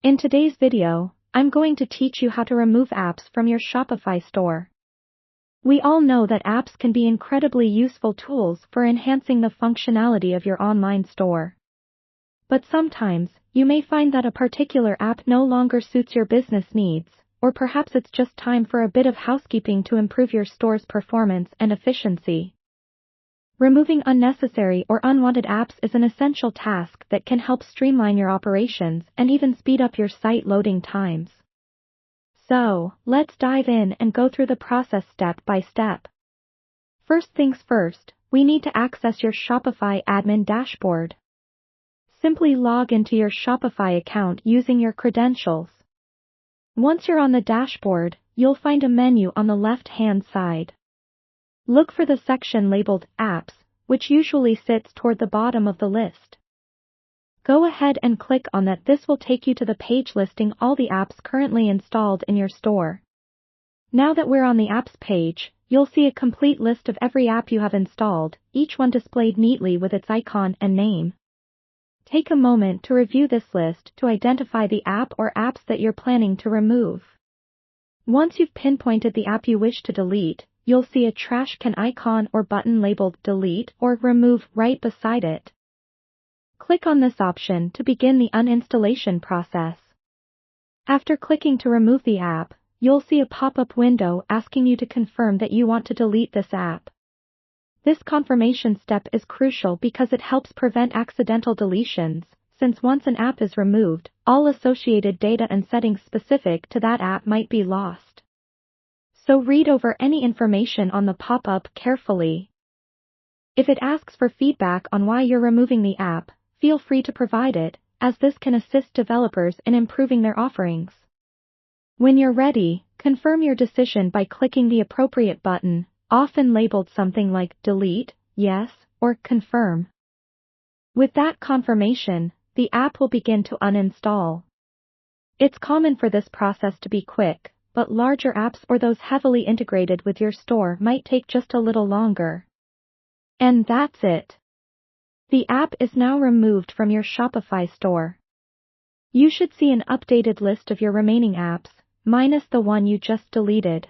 In today's video, I'm going to teach you how to remove apps from your Shopify store. We all know that apps can be incredibly useful tools for enhancing the functionality of your online store. But sometimes, you may find that a particular app no longer suits your business needs, or perhaps it's just time for a bit of housekeeping to improve your store's performance and efficiency. Removing unnecessary or unwanted apps is an essential task that can help streamline your operations and even speed up your site loading times. So, let's dive in and go through the process step by step. First things first, we need to access your Shopify admin dashboard. Simply log into your Shopify account using your credentials. Once you're on the dashboard, you'll find a menu on the left-hand side. Look for the section labeled Apps, which usually sits toward the bottom of the list. Go ahead and click on that. This will take you to the page listing all the apps currently installed in your store. Now that we're on the Apps page, you'll see a complete list of every app you have installed, each one displayed neatly with its icon and name. Take a moment to review this list to identify the app or apps that you're planning to remove. Once you've pinpointed the app you wish to delete, you'll see a trash can icon or button labeled Delete or Remove right beside it. Click on this option to begin the uninstallation process. After clicking to remove the app, you'll see a pop-up window asking you to confirm that you want to delete this app. This confirmation step is crucial because it helps prevent accidental deletions, since once an app is removed, all associated data and settings specific to that app might be lost. So read over any information on the pop-up carefully. If it asks for feedback on why you're removing the app, feel free to provide it, as this can assist developers in improving their offerings. When you're ready, confirm your decision by clicking the appropriate button, often labeled something like Delete, Yes, or Confirm. With that confirmation, the app will begin to uninstall. It's common for this process to be quick, but larger apps or those heavily integrated with your store might take just a little longer. And that's it. The app is now removed from your Shopify store. You should see an updated list of your remaining apps, minus the one you just deleted.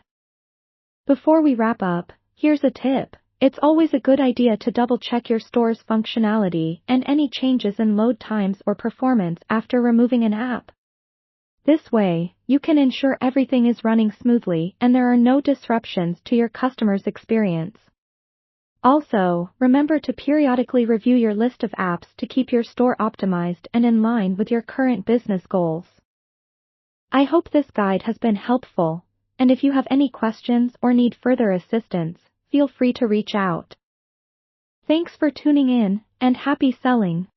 Before we wrap up, here's a tip. It's always a good idea to double-check your store's functionality and any changes in load times or performance after removing an app. This way, you can ensure everything is running smoothly and there are no disruptions to your customers' experience. Also, remember to periodically review your list of apps to keep your store optimized and in line with your current business goals. I hope this guide has been helpful, and if you have any questions or need further assistance, feel free to reach out. Thanks for tuning in, and happy selling!